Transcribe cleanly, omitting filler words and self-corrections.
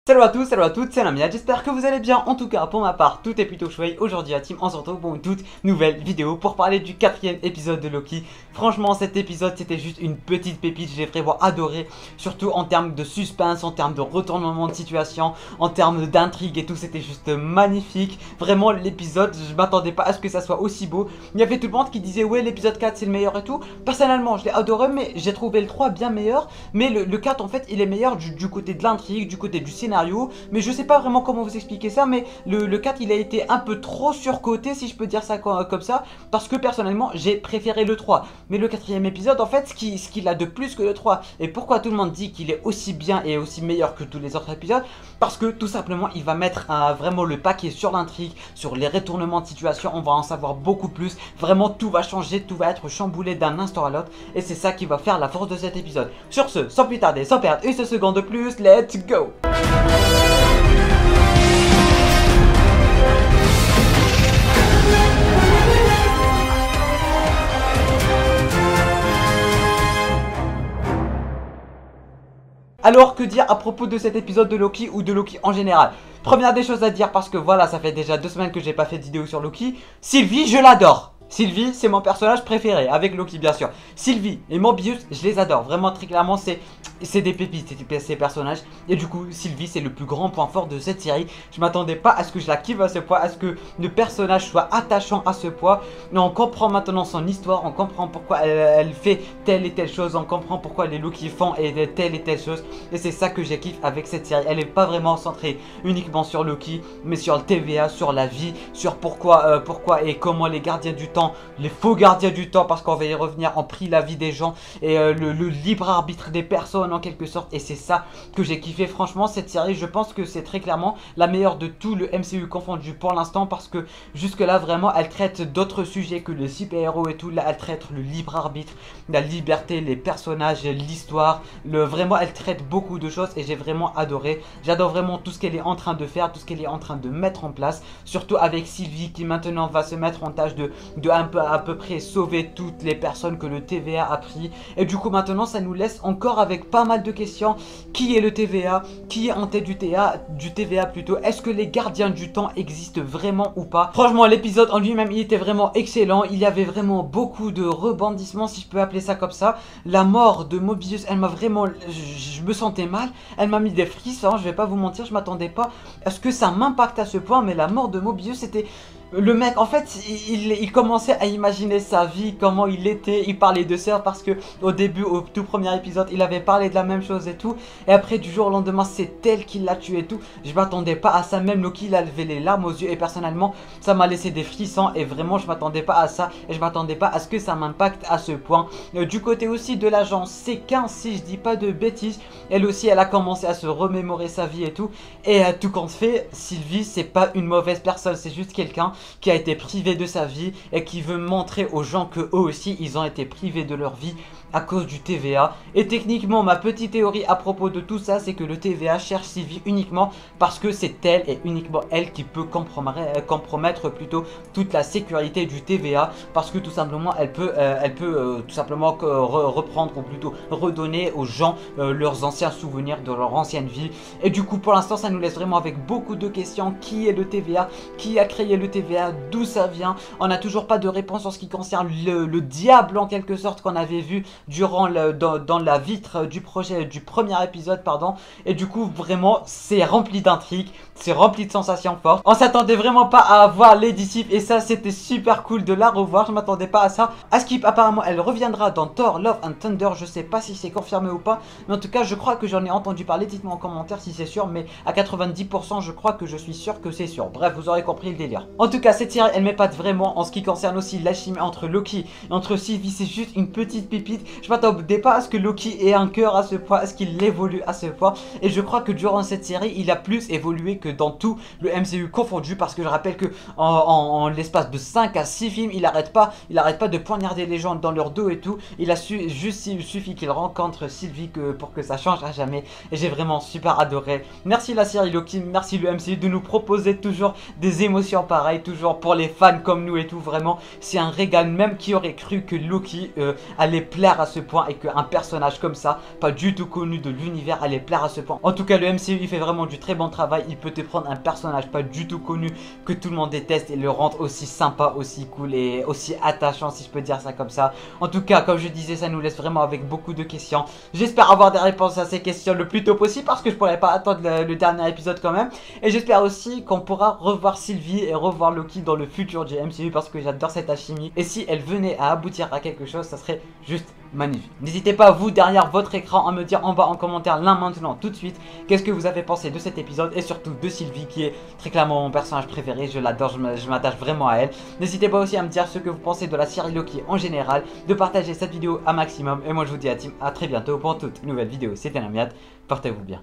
Salut à tous, salut à toutes, c'est Lamia, j'espère que vous allez bien. En tout cas, pour ma part, tout est plutôt chouette. Aujourd'hui à Team, on se retrouve pour une toute nouvelle vidéo pour parler du 4e épisode de Loki. Franchement, cet épisode, c'était juste une petite pépite, j'ai vraiment adoré. Surtout en termes de suspense, en termes de retournement de situation, en termes d'intrigue et tout, c'était juste magnifique. Vraiment, l'épisode, je m'attendais pas à ce que ça soit aussi beau. Il y avait tout le monde qui disait, ouais, l'épisode 4 c'est le meilleur et tout. Personnellement, je l'ai adoré, mais j'ai trouvé le 3 bien meilleur. Mais le 4, en fait, il est meilleur du côté de l'intrigue, du côté du scénario. Mais je sais pas vraiment comment vous expliquer ça, mais le 4 il a été un peu trop surcoté, si je peux dire ça comme ça, parce que personnellement j'ai préféré le 3. Mais le 4e épisode, en fait, ce qu'il a de plus que le 3, et pourquoi tout le monde dit qu'il est aussi bien et aussi meilleur que tous les autres épisodes, parce que tout simplement il va mettre vraiment le paquet sur l'intrigue, sur les retournements de situation. On va en savoir beaucoup plus, vraiment tout va changer, tout va être chamboulé d'un instant à l'autre, et c'est ça qui va faire la force de cet épisode. Sur ce, sans plus tarder, sans perdre une seconde de plus, let's go! Alors que dire à propos de cet épisode de Loki ou de Loki en général? Première des choses à dire, parce que voilà, ça fait déjà 2 semaines que j'ai pas fait de vidéo sur Loki. Sylvie, je l'adore. Sylvie, c'est mon personnage préféré, avec Loki bien sûr. Sylvie et Mobius, je les adore. Vraiment, très clairement, c'est des pépites, ces personnages. Et du coup, Sylvie, c'est le plus grand point fort de cette série. Je m'attendais pas à ce que je la kiffe à ce point, à ce que le personnage soit attachant à ce point. Mais on comprend maintenant son histoire, on comprend pourquoi elle fait telle et telle chose, on comprend pourquoi les Loki font telle et telle chose. Et c'est ça que j'ai kiffé avec cette série. Elle n'est pas vraiment centrée uniquement sur Loki, mais sur le TVA, sur la vie, sur pourquoi et comment les gardiens du temps, les faux gardiens du temps, parce qu'on va y revenir, ont pris la vie des gens et le libre arbitre des personnes en quelque sorte. Et c'est ça que j'ai kiffé. Franchement, cette série, je pense que c'est très clairement la meilleure de tout le MCU confondu pour l'instant, parce que jusque là vraiment elle traite d'autres sujets que le super-héros et tout. Là elle traite le libre arbitre, la liberté, les personnages, l'histoire, vraiment elle traite beaucoup de choses et j'ai vraiment adoré. J'adore vraiment tout ce qu'elle est en train de faire, tout ce qu'elle est en train de mettre en place, surtout avec Sylvie qui maintenant va se mettre en tâche de à peu près sauver toutes les personnes que le TVA a pris. Et du coup maintenant ça nous laisse encore avec pas mal de questions. Qui est le TVA? Qui est en tête du TVA plutôt? Est-ce que les gardiens du temps existent vraiment ou pas? Franchement, l'épisode en lui-même il était vraiment excellent. Il y avait vraiment beaucoup de rebondissements, si je peux appeler ça comme ça. La mort de Mobius, elle m'a vraiment, je me sentais mal, elle m'a mis des frissons, je vais pas vous mentir, je m'attendais pas à ce que ça m'impacte à ce point. Mais la mort de Mobius, c'était... Le mec, en fait, il commençait à imaginer sa vie, comment il était. Il parlait de sœur parce que au début, au tout premier épisode, il avait parlé de la même chose et tout. Et après, du jour au lendemain, c'est elle qui l'a tué et tout. Je m'attendais pas à ça. Même Loki, il a levé les larmes aux yeux. Et personnellement, ça m'a laissé des frissons. Et vraiment, je m'attendais pas à ça. Et je m'attendais pas à ce que ça m'impacte à ce point. Du côté aussi de l'agent C15, si je dis pas de bêtises, elle aussi, elle a commencé à se remémorer sa vie et tout. Et tout compte fait, Sylvie, c'est pas une mauvaise personne. C'est juste quelqu'un qui a été privé de sa vie et qui veut montrer aux gens que eux aussi ils ont été privés de leur vie à cause du TVA. Et techniquement, ma petite théorie à propos de tout ça, c'est que le TVA cherche Sylvie uniquement parce que c'est elle et uniquement elle qui peut compromettre plutôt toute la sécurité du TVA, parce que tout simplement elle peut tout simplement reprendre ou plutôt redonner aux gens leurs anciens souvenirs de leur ancienne vie. Et du coup pour l'instant ça nous laisse vraiment avec beaucoup de questions. Qui est le TVA? Qui a créé le TVA? D'où ça vient? On n'a toujours pas de réponse en ce qui concerne le diable en quelque sorte qu'on avait vu durant dans la vitre du premier épisode, pardon. Et du coup vraiment c'est rempli d'intrigues, c'est rempli de sensations fortes. On s'attendait vraiment pas à voir Lady Sif et ça c'était super cool de la revoir. Je m'attendais pas à ça. À Skip, apparemment elle reviendra dans Thor Love and Thunder. Je sais pas si c'est confirmé ou pas, mais en tout cas je crois que j'en ai entendu parler. Dites-moi en commentaire si c'est sûr, mais à 90% je crois que je suis sûr que c'est sûr. Bref, vous aurez compris le délire. En tout cas cette série elle m'épate vraiment en ce qui concerne aussi l'alchimie entre Loki et entre Sylvie. C'est juste une petite pépite. Je m'attendais pas à ce que Loki ait un cœur à ce point, à ce qu'il évolue à ce point. Et je crois que durant cette série, il a plus évolué que dans tout le MCU confondu. Parce que je rappelle que en l'espace de 5 à 6 films, il arrête pas de poignarder les gens dans leur dos et tout. Il suffit qu'il rencontre Sylvie pour que ça change à jamais. Et j'ai vraiment super adoré. Merci la série Loki, merci le MCU de nous proposer toujours des émotions pareilles, toujours pour les fans comme nous et tout, vraiment c'est un régal. Même qui aurait cru que Loki allait plaire à ce point et qu'un personnage comme ça, pas du tout connu de l'univers, allait plaire à ce point. En tout cas le MCU il fait vraiment du très bon travail, il peut te prendre un personnage pas du tout connu que tout le monde déteste et le rendre aussi sympa, aussi cool et aussi attachant, si je peux dire ça comme ça. En tout cas comme je disais, ça nous laisse vraiment avec beaucoup de questions. J'espère avoir des réponses à ces questions le plus tôt possible parce que je pourrais pas attendre le dernier épisode quand même. Et j'espère aussi qu'on pourra revoir Sylvie et revoir Loki dans le futur du MCU parce que j'adore cette alchimie. Et si elle venait à aboutir à quelque chose, ça serait juste magnifique. N'hésitez pas vous derrière votre écran à me dire en bas en commentaire là maintenant tout de suite qu'est-ce que vous avez pensé de cet épisode et surtout de Sylvie qui est très clairement mon personnage préféré. Je l'adore, je m'attache vraiment à elle. N'hésitez pas aussi à me dire ce que vous pensez de la série Loki en général, de partager cette vidéo un maximum et moi je vous dis à très bientôt pour toute nouvelle vidéo. C'était Namiat, portez-vous bien.